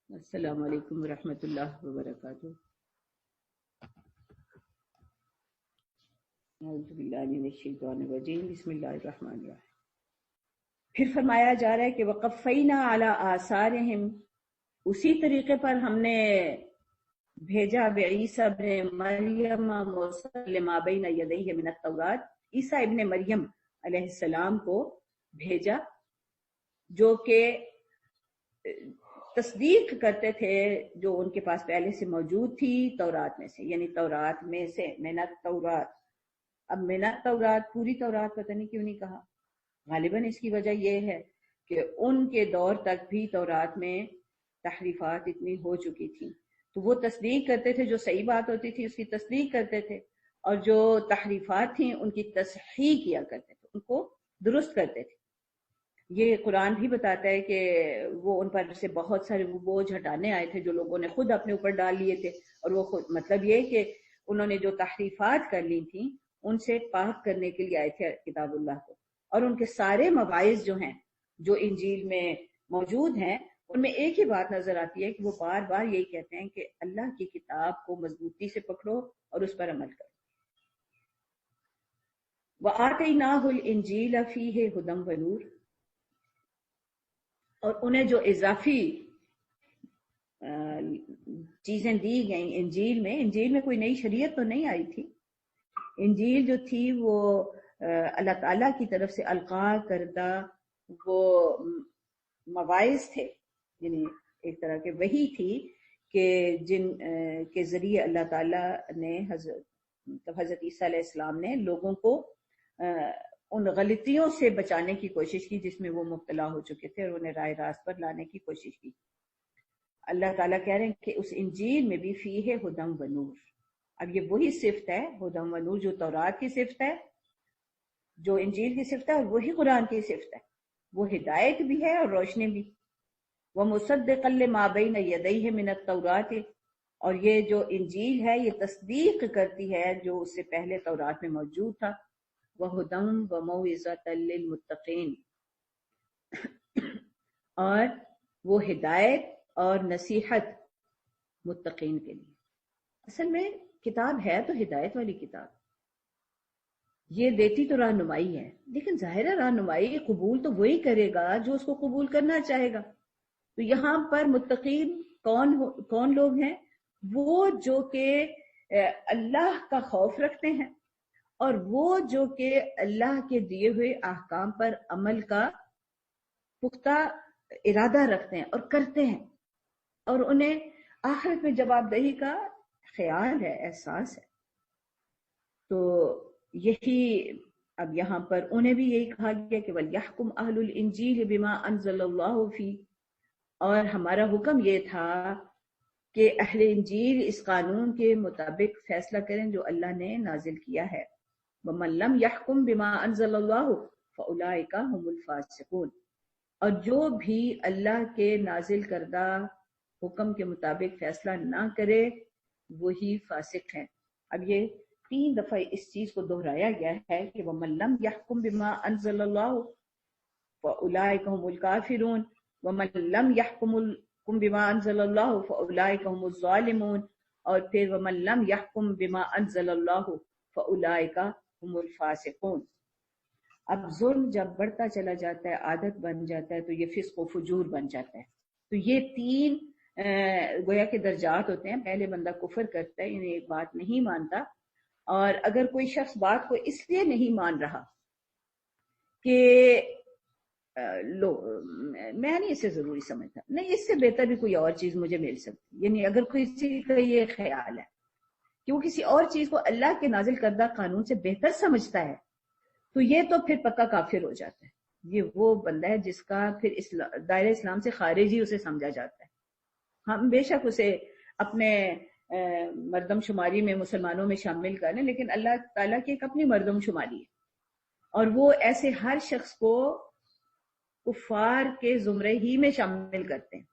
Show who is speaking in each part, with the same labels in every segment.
Speaker 1: السلام علیکم ورحمۃ اللہ وبرکاتہ۔ اعوذ باللہ من الشیطان الرجیم، بسم اللہ الرحمن الرحیم۔ پھر فرمایا جا رہا ہے کہ وقفینا علی آثارہم، اسی طریقے پر ہم نے بھیجا بعیسیٰ ابن مریم مصدقا بین یدیہ من التوراۃ، عیسیٰ ابن مریم علیہ السلام کو بھیجا جو کہ تصدیق کرتے تھے جو ان کے پاس پہلے سے موجود تھی تورات میں سے، یعنی تورات میں سے، من التورات۔ اب من التورات پوری تورات پتہ نہیں کیوں نہیں کہا، غالباً اس کی وجہ یہ ہے کہ ان کے دور تک بھی تورات میں تحریفات اتنی ہو چکی تھیں، تو وہ تصدیق کرتے تھے، جو صحیح بات ہوتی تھی اس کی تصدیق کرتے تھے، اور جو تحریفات تھیں ان کی تصحیح کیا کرتے تھے، ان کو درست کرتے تھے۔ یہ قرآن بھی بتاتا ہے کہ وہ ان پر سے بہت سارے بوجھ ہٹانے آئے تھے جو لوگوں نے خود اپنے اوپر ڈال لیے تھے، اور وہ خود مطلب یہ کہ انہوں نے جو تحریفات کر لی تھیں ان سے پاک کرنے کے لیے آئے تھے کتاب اللہ کو، اور ان کے سارے مواعظ جو ہیں جو انجیل میں موجود ہیں ان میں ایک ہی بات نظر آتی ہے کہ وہ بار بار یہی کہتے ہیں کہ اللہ کی کتاب کو مضبوطی سے پکڑو اور اس پر عمل کرو۔ وَآتَيْنَاهُ الْإِنْجِيلَ فِيهِ هُدًى وَنُورٌ، اور انہیں جو اضافی چیزیں دی گئیں انجیل میں کوئی نئی شریعت تو نہیں آئی تھی، انجیل جو تھی وہ اللہ تعالیٰ کی طرف سے القاء کردہ وہ مواعظ تھے، یعنی ایک طرح کے وحی تھی کہ جن کے ذریعے اللہ تعالیٰ نے حضرت عیسیٰ علیہ السلام نے لوگوں کو ان غلطیوں سے بچانے کی کوشش کی جس میں وہ مبتلا ہو چکے تھے، اور انہیں راہ راست پر لانے کی کوشش کی۔ اللہ تعالیٰ کہہ رہے ہیں کہ اس انجیل میں بھی فیہ ہدی و نور۔ اب یہ وہی صفت ہے ہدی و نور جو تورات کی صفت ہے، جو انجیل کی صفت ہے، اور وہی قرآن کی صفت ہے، وہ ہدایت بھی ہے اور روشنی بھی۔ وَمُصَدِّقًا لِمَا بَيْنَ يَدَيْهِ مِنَ التَّوْرَاةِ، اور یہ جو انجیل ہے یہ تصدیق کرتی ہے جو اس سے پہلے تورات میں موجود تھا۔ وَهُدًى وَمَوْعِظَةً لِلْمُتَّقِينَ، اور وہ ہدایت اور نصیحت متقین کے لیے۔ اصل میں کتاب ہے تو ہدایت والی کتاب، یہ دیتی تو رہنمائی ہے، لیکن ظاہر ہے رہنمائی قبول تو وہی کرے گا جو اس کو قبول کرنا چاہے گا۔ تو یہاں پر متقین کون لوگ ہیں؟ وہ جو کہ اللہ کا خوف رکھتے ہیں، اور وہ جو کہ اللہ کے دیے ہوئے احکام پر عمل کا پختہ ارادہ رکھتے ہیں اور کرتے ہیں، اور انہیں آخرت میں جواب دہی کا خیال ہے، احساس ہے۔ تو یہی اب یہاں پر انہیں بھی یہی کہا گیا کہ وَلْيَحْكُمْ أَهْلُ الْإِنْجِيلِ بِمَا أَنزَلَ اللَّهُ فِيهِ، اور ہمارا حکم یہ تھا کہ اہل انجیل اس قانون کے مطابق فیصلہ کریں جو اللہ نے نازل کیا ہے۔ وَمَن لَّمْ يَحْكُمْ بِمَا أَنزَلَ اللَّهُ فَأُولَٰئِكَ هُمُ الْفَاسِقُونَ، اور جو بھی اللہ کے نازل کردہ حکم کے مطابق فیصلہ نہ کرے وہی فاسق ہیں۔ اب یہ 3 دفعہ اس چیز کو دہرایا گیا ہے کہ وَمَن لَّمْ يَحْكُمْ بِمَا أَنزَلَ اللَّهُ فَأُولَٰئِكَ هُمُ الْكَافِرُونَ وَمَن لَّمْ يَحْكُمْ بِمَا أَنزَلَ اللَّهُ فَأُولَٰئِكَ هُمُ الظَّالِمُونَ، اور پھر وَمَن لَّمْ يَحْكُمْ بِمَا أَنزَلَ اللَّهُ فَأُولَٰئِكَ هُمُ الْفَاسِقُونَ۔ اب ظلم جب بڑھتا چلا جاتا ہے، عادت بن جاتا ہے، تو یہ فسق و فجور بن جاتا ہے۔ تو یہ 3 گویا کے درجات ہوتے ہیں۔ پہلے بندہ کفر کرتا ہے، یعنی ایک بات نہیں مانتا، اور اگر کوئی شخص بات کو اس لیے نہیں مان رہا کہ میں نہیں اسے ضروری سمجھتا، نہیں اس سے بہتر بھی کوئی اور چیز مجھے مل سکتی، یعنی اگر کسی کا یہ خیال ہے کہ وہ کسی اور چیز کو اللہ کے نازل کردہ قانون سے بہتر سمجھتا ہے، تو یہ تو پھر پکا کافر ہو جاتا ہے۔ یہ وہ بندہ ہے جس کا پھر دائرہ اسلام سے خارج ہی اسے سمجھا جاتا ہے۔ ہم بے شک اسے اپنے مردم شماری میں مسلمانوں میں شامل کریں، لیکن اللہ تعالیٰ کی ایک اپنی مردم شماری ہے، اور وہ ایسے ہر شخص کو کفار کے زمرے ہی میں شامل کرتے ہیں۔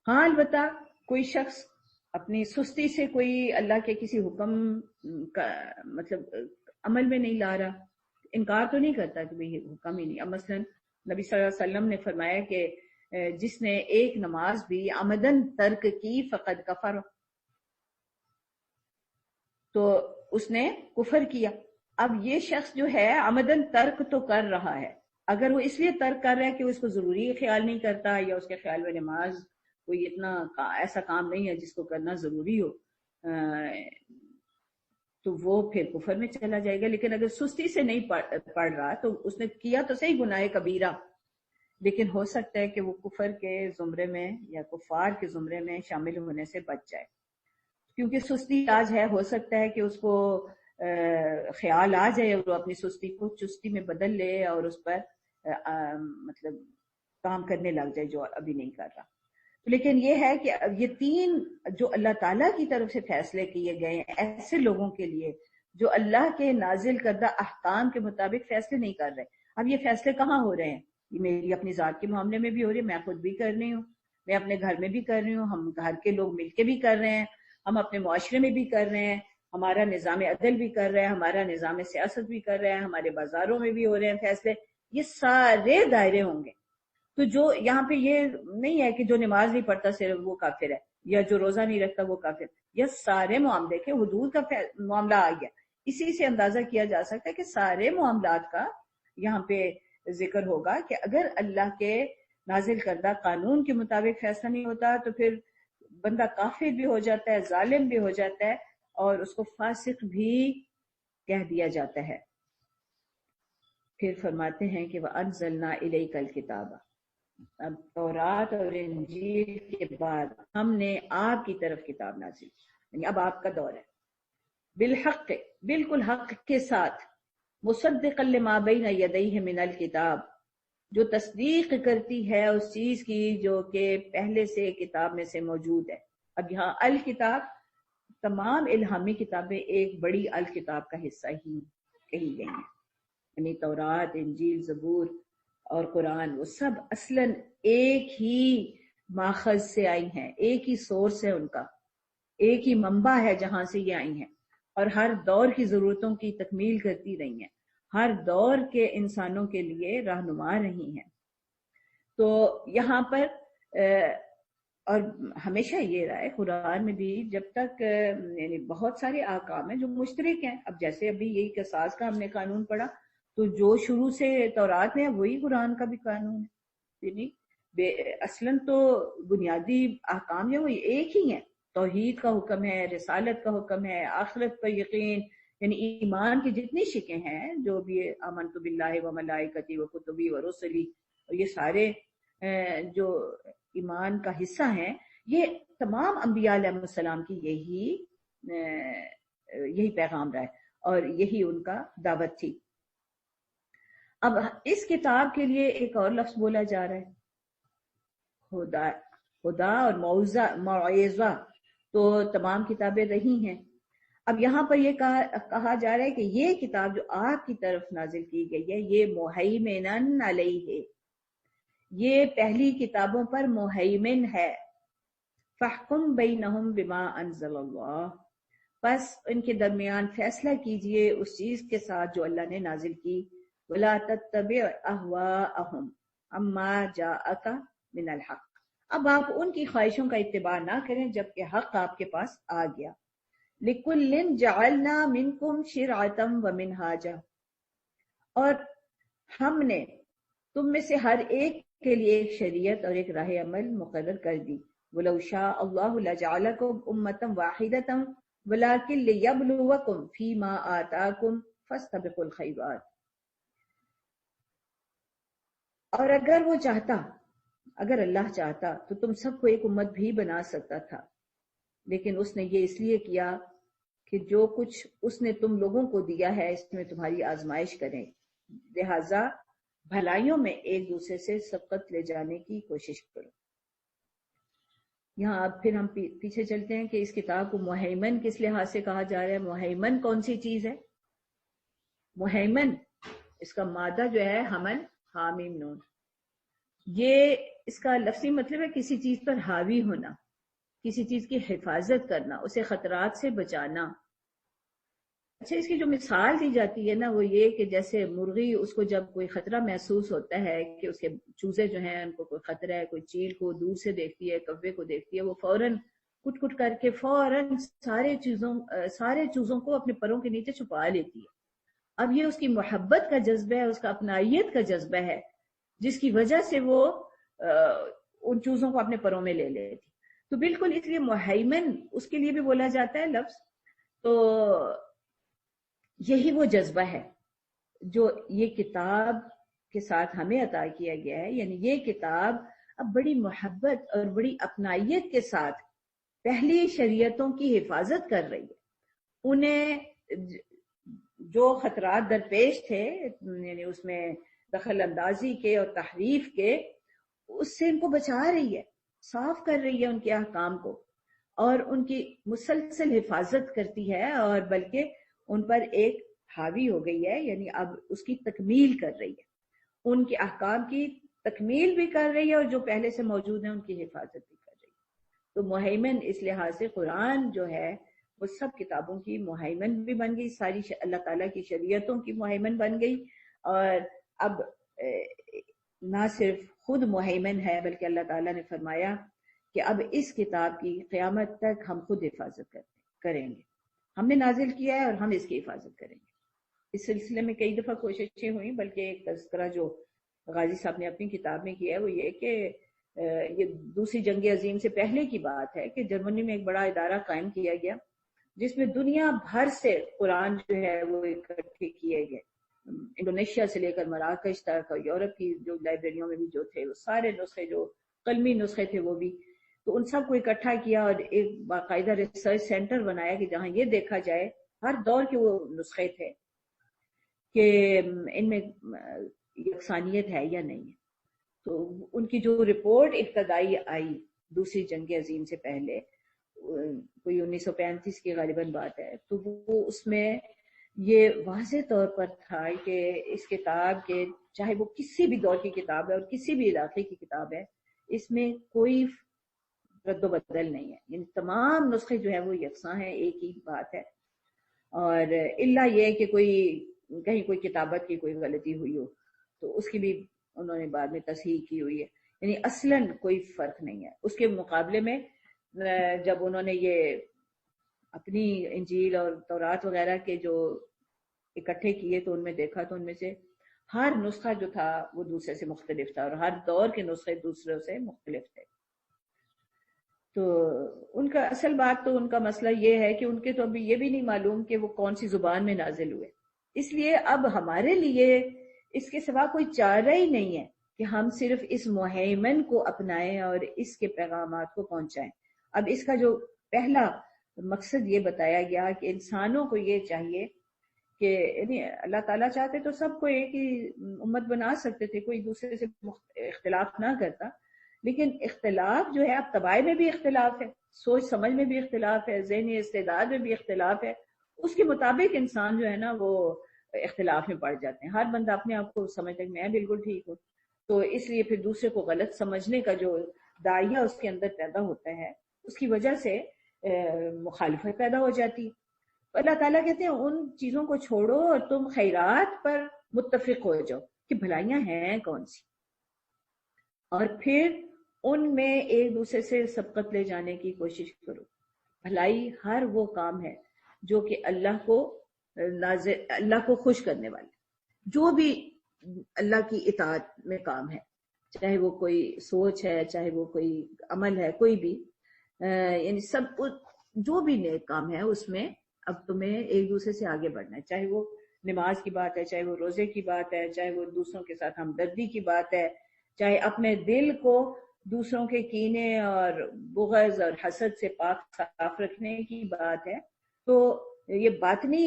Speaker 1: ہاں البتہ کوئی شخص اپنی سستی سے کوئی اللہ کے کسی حکم کا مطلب عمل میں نہیں لا رہا، انکار تو نہیں کرتا کہ بھئی حکم ہی نہیں۔ اب مثلا نبی صلی اللہ علیہ وسلم نے فرمایا کہ جس نے ایک نماز بھی عمدن ترک کی فقد کفر، تو اس نے کفر کیا۔ اب یہ شخص جو ہے عمدن ترک تو کر رہا ہے، اگر وہ اس لیے ترک کر رہا ہے کہ اس کو ضروری خیال نہیں کرتا، یا اس کے خیال میں نماز کوئی اتنا ایسا کام نہیں ہے جس کو کرنا ضروری ہو، تو وہ پھر کفر میں چلا جائے گا۔ لیکن اگر سستی سے نہیں پڑھ رہا تو اس نے کیا تو صحیح گناہ کبیرہ، لیکن ہو سکتا ہے کہ وہ کفر کے زمرے میں یا کفار کے زمرے میں شامل ہونے سے بچ جائے، کیونکہ سستی آج ہے، ہو سکتا ہے کہ اس کو خیال آ جائے اور وہ اپنی سستی کو چستی میں بدل لے اور اس پر مطلب کام کرنے لگ جائے جو ابھی نہیں کر رہا۔ لیکن یہ ہے کہ یہ تین جو اللہ تعالیٰ کی طرف سے فیصلے کیے گئے ہیں ایسے لوگوں کے لیے جو اللہ کے نازل کردہ احکام کے مطابق فیصلے نہیں کر رہے۔ اب یہ فیصلے کہاں ہو رہے ہیں؟ یہ میری اپنی ذات کے معاملے میں بھی ہو رہی ہے، میں خود بھی کر رہی ہوں، میں اپنے گھر میں بھی کر رہی ہوں، ہم گھر کے لوگ مل کے بھی کر رہے ہیں، ہم اپنے معاشرے میں بھی کر رہے ہیں، ہمارا نظام عدل بھی کر رہا ہے، ہمارا نظام سیاست بھی کر رہا ہے، ہمارے بازاروں میں بھی ہو رہے ہیں فیصلے، یہ سارے دائرے ہوں گے۔ تو جو یہاں پہ یہ نہیں ہے کہ جو نماز نہیں پڑھتا صرف وہ کافر ہے، یا جو روزہ نہیں رکھتا وہ کافر، یہ سارے معاملے کے حدود کا معاملہ آ گیا۔ اسی سے اندازہ کیا جا سکتا ہے کہ سارے معاملات کا یہاں پہ ذکر ہوگا کہ اگر اللہ کے نازل کردہ قانون کے مطابق فیصلہ نہیں ہوتا تو پھر بندہ کافر بھی ہو جاتا ہے، ظالم بھی ہو جاتا ہے، اور اس کو فاسق بھی کہہ دیا جاتا ہے۔ پھر فرماتے ہیں کہ وَأَنزَلْنَا إِلَيْكَ الْكِتَابَ، اب تورات اور انجیل کے بعد ہم نے آپ کی طرف کتاب نازل کی، یعنی اب آپ کا دور ہے، بالحق، بالکل حق کے ساتھ، مصدقا لما بین یدیہ من الکتاب، جو تصدیق کرتی ہے اس چیز کی جو کہ پہلے سے کتاب میں سے موجود ہے۔ اب یہاں الکتاب، تمام الہامی کتابیں ایک بڑی الکتاب کا حصہ ہی کہی گئی ہیں، یعنی تورات، انجیل، زبور اور قرآن، وہ سب اصلاً ایک ہی ماخذ سے آئی ہیں، ایک ہی سورس ہے ان کا، ایک ہی منبع ہے جہاں سے یہ آئی ہیں، اور ہر دور کی ضرورتوں کی تکمیل کرتی رہی ہیں، ہر دور کے انسانوں کے لیے رہنما رہی ہیں۔ تو یہاں پر اور ہمیشہ یہ رہا ہے قرآن میں بھی، جب تک یعنی بہت سارے احکام ہیں جو مشترک ہیں، اب جیسے ابھی یہی قصاص کا ہم نے قانون پڑھا، تو جو شروع سے تورات میں ہے وہی قرآن کا بھی قانون ہے، یعنی اصلاً تو بنیادی احکام جو ایک ہی ہیں، توحید کا حکم ہے، رسالت کا حکم ہے، آخرت پر یقین، یعنی ایمان کی جتنی شکیں ہیں، جو بھی آمنت باللہ و ملائکتی و کتبی و رسلی، اور یہ سارے جو ایمان کا حصہ ہیں، یہ تمام انبیاء علیہ السلام کی یہی پیغام رہا ہے اور یہی ان کا دعوت تھی۔ اب اس کتاب کے لیے ایک اور لفظ بولا جا رہا ہے، خدا اور موعظہ، تو تمام کتابیں رہی ہیں۔ اب یہاں پر یہ کہا جا رہا ہے کہ یہ کتاب جو آپ کی طرف نازل کی گئی ہے، یہ مہیمنن علیہ، یہ پہلی کتابوں پر مہیمن ہے۔ فاحکم بینہم بما انزل اللہ، پس ان کے درمیان فیصلہ کیجئے اس چیز کے ساتھ جو اللہ نے نازل کی۔ ولا تتبع اہواءہم عما جاءک من الحق، اب آپ ان کی خواہشوں کا اتباع نہ کریں جبکہ حق آپ کے پاس آ گیا۔ لکل جعلنا منکم شرعۃ ومنہاجا، اور ہم نے تم میں سے ہر ایک کے لیے ایک شریعت اور ایک راہ عمل مقرر کر دی۔ وَلَوْ شَاءَ اللَّهُ لَجَعَلَكُمْ أُمَّةً وَاحِدَةً وَلَكِنْ لِيَبْلُوَكُمْ فِي مَا آتَاكُمْ فَاسْتَبِقُوا الْخَيْرَاتِ، اور اگر اللہ چاہتا تو تم سب کو ایک امت بھی بنا سکتا تھا، لیکن اس نے یہ اس لیے کیا کہ جو کچھ اس نے تم لوگوں کو دیا ہے اس میں تمہاری آزمائش کریں، لہذا بھلائیوں میں ایک دوسرے سے سبقت لے جانے کی کوشش کرو۔ یہاں اب پھر ہم پیچھے چلتے ہیں کہ اس کتاب کو مہیمن کس لحاظ سے کہا جا رہا ہے۔ مہیمن کون سی چیز ہے؟ مہیمن، اس کا مادہ جو ہے حمل حامیم نون، یہ اس کا لفظی مطلب ہے کسی چیز پر حاوی ہونا، کسی چیز کی حفاظت کرنا، اسے خطرات سے بچانا۔ اچھا، اس کی جو مثال دی جاتی ہے نا وہ یہ کہ جیسے مرغی، اس کو جب کوئی خطرہ محسوس ہوتا ہے کہ اس کے چوزے جو ہیں ان کو کوئی خطرہ ہے، کوئی چیل کو دور سے دیکھتی ہے، کوے کو دیکھتی ہے، وہ فوراً کٹ کٹ کر کے فوراً سارے چوزوں کو اپنے پروں کے نیچے چھپا لیتی ہے۔ اب یہ اس کی محبت کا جذبہ ہے، اس کا اپنائیت کا جذبہ ہے، جس کی وجہ سے وہ ان چوزوں کو اپنے پروں میں لے لیتی۔ تو بالکل اس لیے مہیمن اس کے لیے بھی بولا جاتا ہے لفظ، تو یہی وہ جذبہ ہے جو یہ کتاب کے ساتھ ہمیں عطا کیا گیا ہے۔ یعنی یہ کتاب اب بڑی محبت اور بڑی اپنائیت کے ساتھ پہلی شریعتوں کی حفاظت کر رہی ہے۔ انہیں جو خطرات درپیش تھے، یعنی اس میں دخل اندازی کے اور تحریف کے، اس سے ان کو بچا رہی ہے، صاف کر رہی ہے ان کے احکام کو، اور ان کی مسلسل حفاظت کرتی ہے، اور بلکہ ان پر ایک حاوی ہو گئی ہے، یعنی اب اس کی تکمیل کر رہی ہے، ان کے احکام کی تکمیل بھی کر رہی ہے، اور جو پہلے سے موجود ہیں ان کی حفاظت بھی کر رہی ہے۔ تو مہیمن اس لحاظ سے قرآن جو ہے وہ سب کتابوں کی مہیمن بھی بن گئی، ساری اللہ تعالیٰ کی شریعتوں کی مہیمن بن گئی، اور اب نہ صرف خود مہیمن ہے بلکہ اللہ تعالیٰ نے فرمایا کہ اب اس کتاب کی قیامت تک ہم خود حفاظت کریں گے، ہم نے نازل کیا ہے اور ہم اس کی حفاظت کریں گے۔ اس سلسلے میں کئی دفعہ کوششیں ہوئیں، بلکہ ایک تذکرہ جو غازی صاحب نے اپنی کتاب میں کیا ہے وہ یہ کہ یہ دوسری جنگ عظیم سے پہلے کی بات ہے کہ جرمنی میں ایک بڑا ادارہ قائم کیا گیا جس میں دنیا بھر سے قرآن جو ہے وہ اکٹھے کیے گئے، انڈونیشیا سے لے کر مراکش تک، اور یورپ کی جو لائبریریوں میں بھی جو تھے وہ سارے نسخے، جو قلمی نسخے تھے وہ بھی، تو ان سب کو اکٹھا کیا اور ایک باقاعدہ ریسرچ سینٹر بنایا کہ جہاں یہ دیکھا جائے، ہر دور کے وہ نسخے تھے کہ ان میں یکسانیت ہے یا نہیں ہے۔ تو ان کی جو رپورٹ ابتدائی آئی دوسری جنگ عظیم سے پہلے، کوئی 1935 کی غالباً بات ہے، تو وہ اس میں یہ واضح طور پر تھا کہ اس کتاب کے، چاہے وہ کسی بھی دور کی کتاب ہے اور کسی بھی علاقے کی کتاب ہے، اس میں کوئی رد و بدل نہیں ہے، یعنی تمام نسخے جو ہیں وہ یکساں ہیں، ایک ہی بات ہے، اور الا یہ کہ کہیں کوئی کتابت کی کوئی غلطی ہوئی ہو تو اس کی بھی انہوں نے بعد میں تصحیح کی ہوئی ہے، یعنی اصلاً کوئی فرق نہیں ہے۔ اس کے مقابلے میں جب انہوں نے یہ اپنی انجیل اور تورات وغیرہ کے جو اکٹھے کیے تو ان میں دیکھا تو ان میں سے ہر نسخہ جو تھا وہ دوسرے سے مختلف تھا، اور ہر دور کے نسخے دوسروں سے مختلف تھے۔ تو ان کا اصل بات تو ان کا مسئلہ یہ ہے کہ ان کے تو ابھی یہ بھی نہیں معلوم کہ وہ کون سی زبان میں نازل ہوئے، اس لیے اب ہمارے لیے اس کے سوا کوئی چارہ ہی نہیں ہے کہ ہم صرف اس مہیمن کو اپنائیں اور اس کے پیغامات کو پہنچائیں۔ اب اس کا جو پہلا مقصد یہ بتایا گیا کہ انسانوں کو یہ چاہیے کہ یعنی اللہ تعالیٰ چاہتے تو سب کو ایک ہی امت بنا سکتے تھے، کوئی دوسرے سے اختلاف نہ کرتا، لیکن اختلاف جو ہے اب طباع میں بھی اختلاف ہے، سوچ سمجھ میں بھی اختلاف ہے، ذہنی استعداد میں بھی اختلاف ہے، اس کے مطابق انسان جو ہے نا وہ اختلاف میں پڑ جاتے ہیں، ہر بندہ اپنے آپ کو سمجھتا ہے کہ میں بالکل ٹھیک ہوں، تو اس لیے پھر دوسرے کو غلط سمجھنے کا جو داعیہ اس کے اندر پیدا ہوتا ہے، اس کی وجہ سے مخالفت پیدا ہو جاتی ہے۔ اللہ تعالیٰ کہتے ہیں ان چیزوں کو چھوڑو اور تم خیرات پر متفق ہو جاؤ کہ بھلائیاں ہیں کون سی، اور پھر ان میں ایک دوسرے سے سبقت لے جانے کی کوشش کرو۔ بھلائی ہر وہ کام ہے جو کہ اللہ کو خوش کرنے والے، جو بھی اللہ کی اطاعت میں کام ہے، چاہے وہ کوئی سوچ ہے، چاہے وہ کوئی عمل ہے، کوئی بھی یعنی سب جو بھی نیک کام ہے اس میں اب تمہیں ایک دوسرے سے آگے بڑھنا ہے، چاہے وہ نماز کی بات ہے، چاہے وہ روزے کی بات ہے، چاہے وہ دوسروں کے ساتھ ہمدردی کی بات ہے، چاہے اپنے دل کو دوسروں کے کینے اور بغض اور حسد سے پاک صاف رکھنے کی بات ہے۔ تو یہ باطنی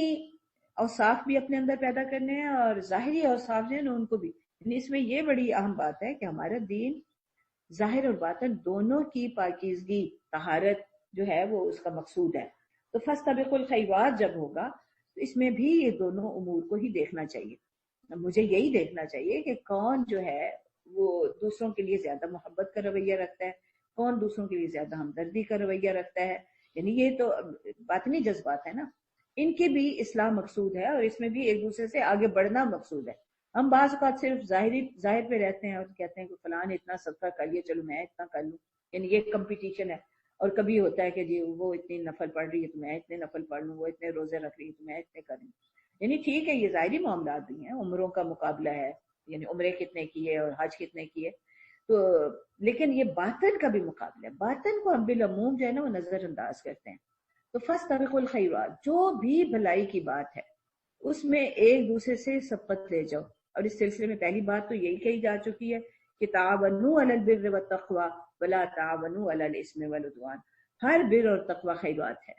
Speaker 1: اوصاف بھی اپنے اندر پیدا کرنے ہیں اور ظاہری اوصاف جو ہیں ان کو بھی، اس میں یہ بڑی اہم بات ہے کہ ہمارا دین ظاہر اور باطن دونوں کی پاکیزگی، طہارت جو ہے وہ اس کا مقصود ہے۔ تو فاستبقوا الخیرات جب ہوگا تو اس میں بھی یہ دونوں امور کو ہی دیکھنا چاہیے، مجھے یہی دیکھنا چاہیے کہ کون جو ہے وہ دوسروں کے لیے زیادہ محبت کا رویہ رکھتا ہے، کون دوسروں کے لیے زیادہ ہمدردی کا رویہ رکھتا ہے، یعنی یہ تو باطنی جذبات ہے نا، ان کی بھی اصلاح مقصود ہے، اور اس میں بھی ایک دوسرے سے آگے بڑھنا مقصود ہے۔ ہم بعض اوقات صرف ظاہر پہ رہتے ہیں اور کہتے ہیں کہ فلاں نے اتنا صدقہ کر لیا، چلو میں اتنا کر لوں، یعنی یہ کمپٹیشن ہے۔ اور کبھی ہوتا ہے کہ جی وہ اتنی نفل پڑھ رہی ہے تو میں اتنے نفل پڑھ لوں، وہ اتنے روزے رکھ رہی ہے تو میں اتنے کروں۔ یعنی ٹھیک ہے، یہ ظاہری معاملات بھی ہیں، عمروں کا مقابلہ ہے، یعنی عمرے کتنے کیے اور حج کتنے کیے، تو لیکن یہ باطن کا بھی مقابلہ ہے۔ باطن کو ہم بالعموم جو ہے نا وہ نظر انداز کرتے ہیں۔ تو فاستبقوا الخیرات، جو بھی بھلائی کی بات ہے اس میں ایک دوسرے سے سبقت لے جاؤ۔ اور اس سلسلے میں پہلی بات تو یہی کہی جا چکی ہے کہ تعاونوا علی البر والتقوی ولا تعاونوا علی الاثم والعدوان، ہر بر اور تقوی خیرات ہے۔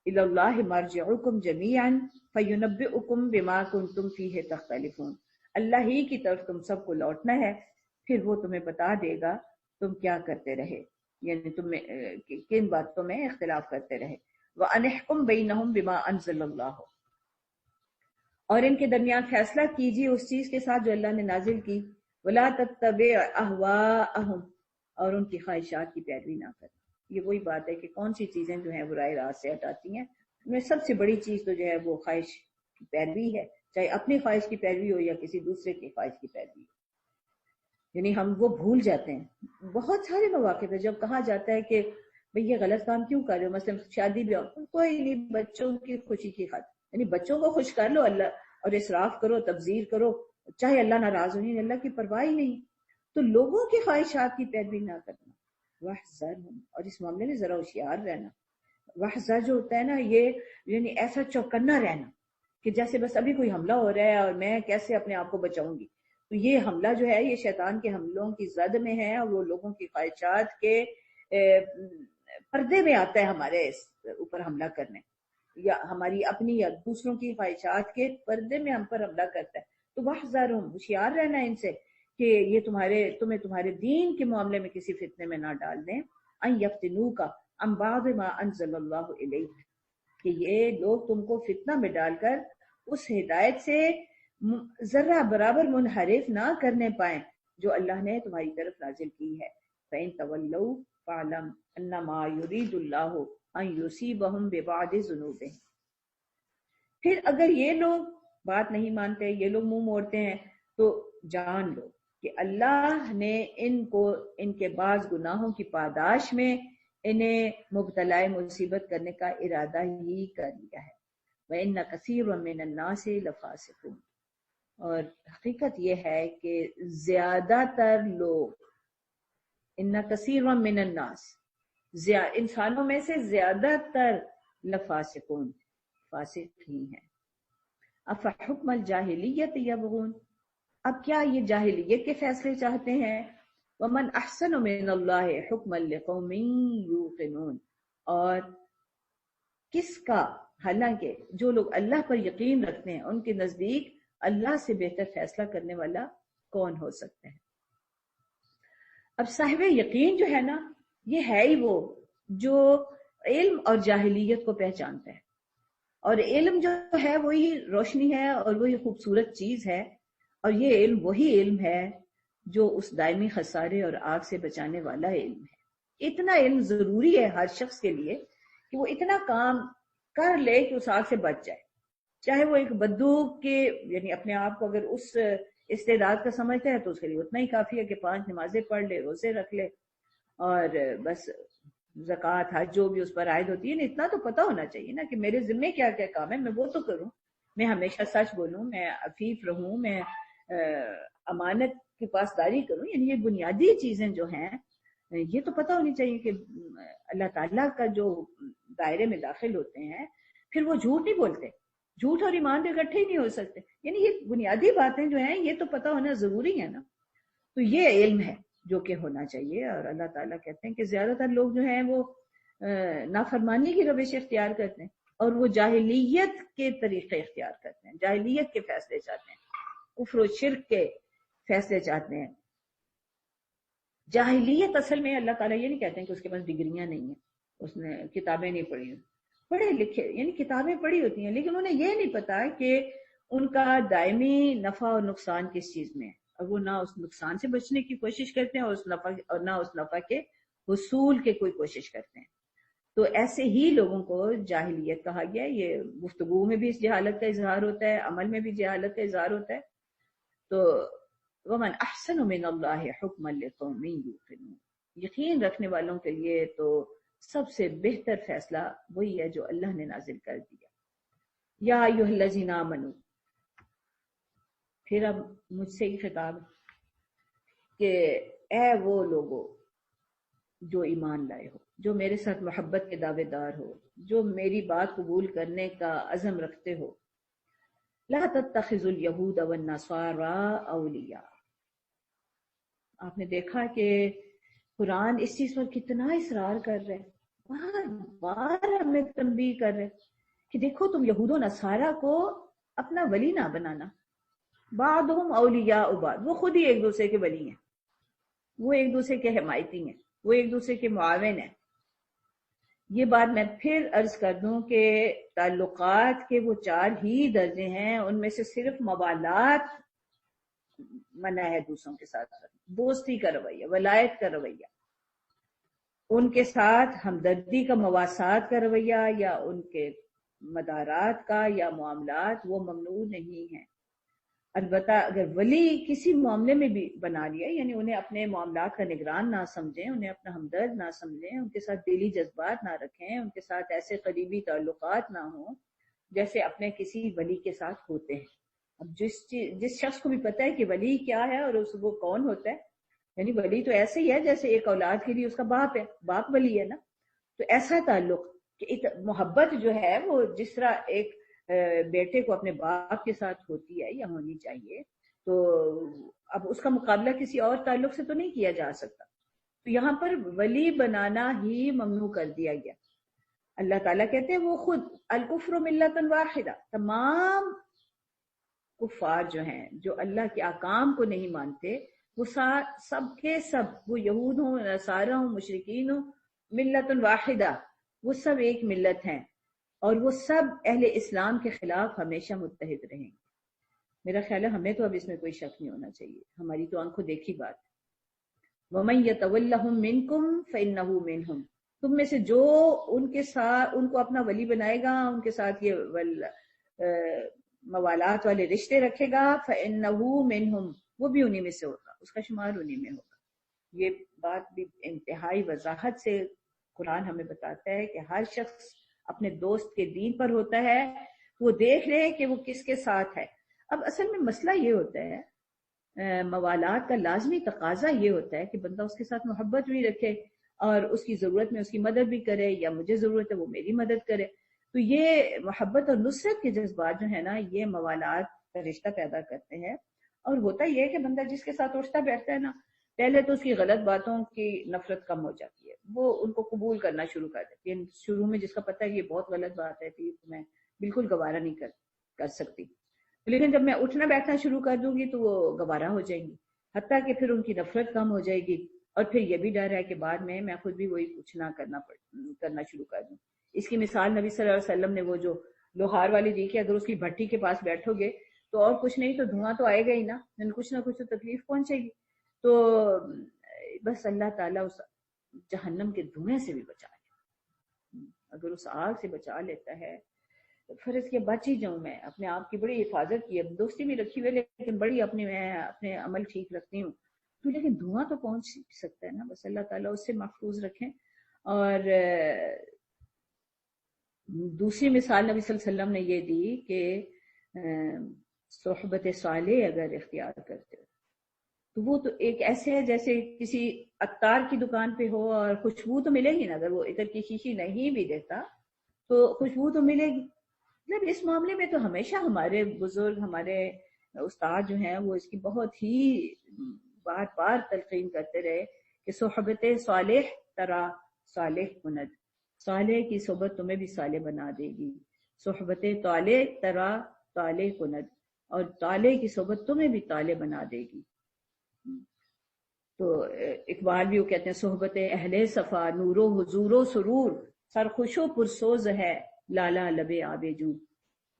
Speaker 1: الی اللہ مرجعکم جمیعا فینبئکم بما کنتم فیہ تختلفون، اللہ ہی کی طرف تم سب کو لوٹنا ہے، پھر وہ تمہیں بتا دے گا تم کیا کرتے رہے، یعنی تم کن باتوں میں اختلاف کرتے رہے۔ وَأَنِحْكُمْ بَيْنَهُمْ بِمَا أَنزَلَ اللَّهُ، اور ان کے درمیان فیصلہ کیجیے اس چیز کے ساتھ جو اللہ نے نازل کی۔ وَلَا تَتَّبِعْ أَهْوَاءَهُمْ، اور ان کی خواہشات کی پیروی نہ کرنا۔ یہ وہی بات ہے کہ کون سی چیزیں جو ہیں وہ راہ راست سے ہٹاتی ہیں، ان میں سب سے بڑی چیز تو جو ہے وہ خواہش کی پیروی ہے، چاہے اپنی خواہش کی پیروی ہو یا کسی دوسرے کی خواہش کی پیروی ہو۔ یعنی ہم وہ بھول جاتے ہیں بہت سارے مواقع پہ جب کہا جاتا ہے کہ بھئی یہ غلط کام کیوں کر رہے ہو، مثلا شادی بھی ہو، کوئی نہیں، بچوں کی خوشی کی خاطر، یعنی بچوں کو خوش کر لو اللہ، اور اسراف کرو، تبذیر کرو، چاہے اللہ ناراض ہو، نہیں، اللہ کی پرواہ ہی نہیں۔ تو لوگوں کی خواہشات کی پیروی نہ کرنا، واحذرہم، اور اس معاملے میں ذرا ہوشیار رہنا۔ واحذر جو ہوتا ہے نا، یہ یعنی ایسا چوکنا رہنا کہ جیسے بس ابھی کوئی حملہ ہو رہا ہے اور میں کیسے اپنے آپ کو بچاؤں گی۔ تو یہ حملہ جو ہے یہ شیطان کے حملوں کی زد میں ہے، اور وہ لوگوں کی خواہشات کے پردے میں آتا ہے ہمارے اوپر حملہ کرنے، یا ہماری اپنی یا دوسروں کی خواہشات کے پردے میں ہم پر حملہ کرتا ہے۔ تو واحذرہم، ہوشیار رہنا ان سے کہ یہ تمہیں تمہارے دین کے معاملے میں کسی فتنے میں نہ ڈال دیں۔ ان یفتنوک عن بعض ما انزل اللہ الیک، کہ یہ لوگ تم کو فتنہ میں ڈال کر اس ہدایت سے ذرہ برابر منحرف نہ کرنے پائیں جو اللہ نے تمہاری طرف نازل کی ہے۔ فَإِن تَوَلَّوْا فَاعْلَمْ أَنَّمَا يُرِيدُ اللَّهُ أَن يُصِيبَهُم بِبَعْضِ ذُنُوبِهِمْ، پھر اگر یہ لوگ بات نہیں مانتے، یہ لوگ منہ موڑتے ہیں، تو جان لو کہ اللہ نے ان کے بعض گناہوں کی پاداش میں انہیں مبتلا مصیبت کرنے کا ارادہ ہی کر لیا ہے۔ وَإِنَّ كَثِيرًا مِّنَ النَّاسِ لَفَاسِقُونَ، اور حقیقت یہ ہے کہ زیادہ تر لوگ، ان کثیرا من الناس، انسانوں میں سے زیادہ تر لفاسقون، فاسق ہی ہیں۔ افحکم الجاہلیت یبغون، اب کیا یہ جاہلیت کے فیصلے چاہتے ہیں؟ ومن احسن من اللہ حکما لقوم یوقنون، اور کس کا، حالانکہ جو لوگ اللہ پر یقین رکھتے ہیں ان کے نزدیک اللہ سے بہتر فیصلہ کرنے والا کون ہو سکتا ہے؟ اب صاحب یقین جو ہے نا، یہ ہے ہی وہ جو علم اور جاہلیت کو پہچانتا ہے، اور علم جو ہے وہی روشنی ہے اور وہی خوبصورت چیز ہے، اور یہ علم وہی علم ہے جو اس دائمی خسارے اور آگ سے بچانے والا علم ہے۔ اتنا علم ضروری ہے ہر شخص کے لیے کہ وہ اتنا کام کر لے کہ اس آگ سے بچ جائے، چاہے وہ ایک بدو کے، یعنی اپنے آپ کو اگر اس استعداد کا سمجھتا ہے تو اس کے لیے اتنا ہی کافی ہے کہ 5 نمازیں پڑھ لے، روزے رکھ لے، اور بس زکوٰۃ حج جو بھی اس پر عائد ہوتی ہے نا، اتنا تو پتہ ہونا چاہیے نا کہ میرے ذمے کیا کیا کام ہے، میں وہ تو کروں، میں ہمیشہ سچ بولوں، میں عفیف رہوں، میں امانت کی پاسداری کروں، یعنی یہ بنیادی چیزیں جو ہیں یہ تو پتہ ہونی چاہیے کہ اللہ تعالیٰ کا جو دائرے میں داخل ہوتے ہیں پھر وہ جھوٹ نہیں بولتے، جھوٹ اور ایمان تو اکٹھے ہی نہیں ہو سکتے، یعنی یہ بنیادی باتیں جو ہیں یہ تو پتہ ہونا ضروری ہے نا۔ تو یہ علم ہے جو کہ ہونا چاہیے، اور اللہ تعالیٰ کہتے ہیں کہ زیادہ تر لوگ جو ہیں وہ نافرمانی کی روش اختیار کرتے ہیں، اور وہ جاہلیت کے طریقے اختیار کرتے ہیں، جاہلیت کے فیصلے چاہتے ہیں، کفر و شرک کے فیصلے چاہتے ہیں۔ جاہلیت اصل میں اللہ تعالیٰ یہ نہیں کہتے ہیں کہ اس کے پاس ڈگریاں نہیں ہیں، اس نے کتابیں نہیں پڑھی ہیں، پڑھے لکھے یعنی کتابیں پڑھی ہوتی ہیں، لیکن انہیں یہ نہیں پتا کہ ان کا دائمی نفع اور نقصان کس چیز میں ہے، اور وہ نہ اس نقصان سے بچنے کی کوشش کرتے ہیں اور نہ اس نفع کے حصول کے کوئی کوشش کرتے ہیں۔ تو ایسے ہی لوگوں کو جاہلیت کہا گیا. یہ گفتگو میں بھی اس جہالت کا اظہار ہوتا ہے، عمل میں بھی جہالت کا اظہار ہوتا ہے. تو ومن احسن من اللہ حکما لقوم یوقنون، یقین رکھنے والوں کے لیے تو سب سے بہتر فیصلہ وہی ہے جو اللہ نے نازل کر دیا. یا ایھا الذین آمنوا، پھر اب مجھ سے ہی خطاب کہ اے وہ لوگو جو ایمان لائے ہو، جو میرے ساتھ محبت کے دعوے دار ہو، جو میری بات قبول کرنے کا عزم رکھتے ہو. لا تتخذوا الیہود والنصارى اولیاء. آپ نے دیکھا کہ قرآن اس چیز پر کتنا اصرار کر رہے، بار بار ہمیں تنبیہ کر رہے کہ دیکھو تم یہود و نصارہ کو اپنا ولی نہ بنانا. بعضهم اولیاء بعض، وہ خود ہی ایک دوسرے کے ولی ہیں، وہ ایک دوسرے کے حمایتی ہیں، وہ ایک دوسرے کے معاون ہیں. یہ بات میں پھر عرض کر دوں کہ تعلقات کے وہ 4 ہی درجے ہیں، ان میں سے صرف موالات منع ہے دوسروں کے ساتھ، دوستی کا رویہ، ولایت کا رویہ، ان کے ساتھ ہمدردی کا، مواسات کا رویہ یا ان کے مدارات کا یا معاملات، وہ ممنوع نہیں ہیں. البتہ اگر ولی کسی معاملے میں بھی بنا لیا، یعنی انہیں اپنے معاملات کا نگران نہ سمجھیں، انہیں اپنا ہمدرد نہ سمجھیں، ان کے ساتھ دلی جذبات نہ رکھیں، ان کے ساتھ ایسے قریبی تعلقات نہ ہوں جیسے اپنے کسی ولی کے ساتھ ہوتے ہیں. اب جس شخص کو بھی پتہ ہے کہ ولی کیا ہے اور وہ کون ہوتا ہے، یعنی ولی تو ایسے ہی ہے جیسے ایک اولاد کے لیے اس کا باپ ہے، باپ ولی ہے نا. تو ایسا تعلق کہ محبت جو ہے وہ جس طرح ایک بیٹے کو اپنے باپ کے ساتھ ہوتی ہے یا ہونی چاہیے، تو اب اس کا مقابلہ کسی اور تعلق سے تو نہیں کیا جا سکتا. تو یہاں پر ولی بنانا ہی ممنوع کر دیا گیا. اللہ تعالیٰ کہتے ہیں وہ خود الکفر ملۃ واحدہ، تمام کفار جو ہیں جو اللہ کے احکام کو نہیں مانتے، وہ سب کے سب، وہ یہود ہوں، نصارہ ہوں، مشرکین ہوں، ملۃ واحدہ، وہ سب ایک ملت ہیں اور وہ سب اہل اسلام کے خلاف ہمیشہ متحد رہیں گے. میرا خیال ہے ہمیں تو اب اس میں کوئی شک نہیں ہونا چاہیے، ہماری تو آنکھوں دیکھی بات ہے. وَمَن يَتَوَلَّهُم مِّنكُمْ فَإِنَّهُ مِنْهُمْ، تم میں سے جو ان کے ساتھ ان کو اپنا ولی بنائے گا، ان کے ساتھ یہ موالات والے رشتے رکھے گا، فَإِنَّهُ مِنْهُمْ، وہ بھی انہی میں سے ہوگا، اس کا شمار انہی میں ہوگا. یہ بات بھی انتہائی وضاحت سے قرآن ہمیں بتاتا ہے کہ ہر شخص اپنے دوست کے دین پر ہوتا ہے، وہ دیکھ لے کہ وہ کس کے ساتھ ہے. اب اصل میں مسئلہ یہ ہوتا ہے، موالات کا لازمی تقاضا یہ ہوتا ہے کہ بندہ اس کے ساتھ محبت بھی رکھے اور اس کی ضرورت میں اس کی مدد بھی کرے، یا مجھے ضرورت ہے وہ میری مدد کرے. تو یہ محبت اور نصرت کے جذبات جو ہیں نا، یہ موالات کا رشتہ پیدا کرتے ہیں. اور ہوتا یہ ہے کہ بندہ جس کے ساتھ اٹھتا بیٹھتا ہے نا، پہلے تو اس کی غلط باتوں کی نفرت کم ہو جاتی ہے، وہ ان کو قبول کرنا شروع کر دیتی ہے. شروع میں جس کا پتہ ہے کہ یہ بہت غلط بات ہے تو میں بالکل گوارا نہیں کر سکتی، لیکن جب میں اٹھنا بیٹھنا شروع کر دوں گی تو وہ گوارا ہو جائیں گی، حتیٰ کہ پھر ان کی نفرت کم ہو جائے گی. اور پھر یہ بھی ڈر ہے کہ بعد میں خود بھی وہی کچھ نہ کرنا شروع کر دوں. اس کی مثال نبی صلی اللہ علیہ وسلم نے وہ جو لوہار والی دی کہ اگر اس کی بھٹی کے پاس بیٹھو گے تو اور کچھ نہیں تو دھواں تو آئے گا ہی نا، کچھ نہ کچھ تو تکلیف پہنچے گی. تو بس اللہ تعالیٰ اس جہنم کے دھوئیں سے بھی بچا لے، اگر اس آگ سے بچا لیتا ہے تو فرض کیا بچ ہی جاؤں. میں اپنے آپ کی بڑی حفاظت کی، اب دوستی بھی رکھی ہوئے لیکن بڑی اپنے عمل ٹھیک رکھتی ہوں تو، لیکن دھواں تو پہنچ سکتا ہے نا. بس اللہ تعالیٰ اس سے محفوظ رکھیں. اور دوسری مثال نبی صلی اللہ علیہ وسلم نے یہ دی کہ صحبت صالح اگر اختیار کرتے ہو تو وہ تو ایک ایسے ہے جیسے کسی عطار کی دکان پہ ہو اور خوشبو تو ملے گی نا، اگر وہ عطر کی شیشی نہیں بھی دیتا تو خوشبو تو ملے گی. مطلب اس معاملے میں تو ہمیشہ ہمارے بزرگ، ہمارے استاد جو ہیں وہ اس کی بہت ہی بار بار تلقین کرتے رہے کہ صحبت صالح ترا صالح کند، صالح کی صحبت تمہیں بھی صالح بنا دے گی. صحبت طالح ترا طالح کند، اور طالح کی صحبت تمہیں بھی طالح بنا دے گی. تو اقبال بھی وہ کہتے ہیں صحبت اہل صفا نور و حضور و سرور، سرخوش و پرسوز ہے لالا لب آب جو.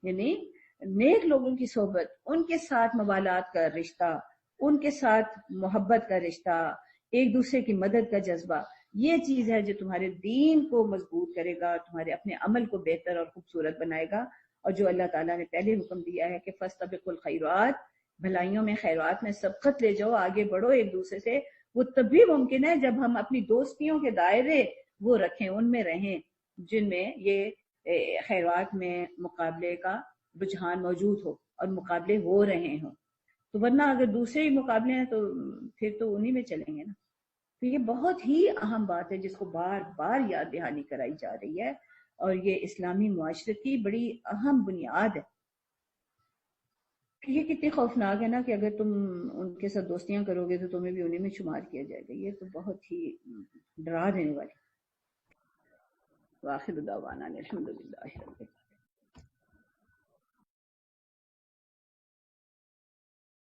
Speaker 1: یعنی نیک لوگوں کی صحبت، ان کے ساتھ موالات کا رشتہ، ان کے ساتھ محبت کا رشتہ، ایک دوسرے کی مدد کا جذبہ، یہ چیز ہے جو تمہارے دین کو مضبوط کرے گا، تمہارے اپنے عمل کو بہتر اور خوبصورت بنائے گا، اور جو اللہ تعالیٰ نے پہلے حکم دیا ہے کہ فاستبقوا الخیرات، بھلائیوں میں خیرات میں سبقت لے جاؤ، آگے بڑھو ایک دوسرے سے، وہ تبھی ممکن ہے جب ہم اپنی دوستیوں کے دائرے وہ رکھیں، ان میں رہیں جن میں یہ خیرات میں مقابلے کا رجحان موجود ہو اور مقابلے ہو رہے ہوں۔ تو ورنہ اگر دوسرے ہی مقابلے ہیں تو پھر تو انہی میں چلیں گے نا۔ تو یہ بہت ہی اہم بات ہے جس کو بار بار یاد دہانی کرائی جا رہی ہے، اور یہ اسلامی معاشرت کی بڑی اہم بنیاد ہے۔ یہ کتنی خوفناک ہے نا کہ اگر تم ان کے ساتھ دوستیاں کرو گے تو تمہیں بھی انہیں میں شمار کیا جائے گا، یہ تو بہت ہی ڈرا دینے والی۔ وآخر دعوانا الحمدللہ رب العالمین۔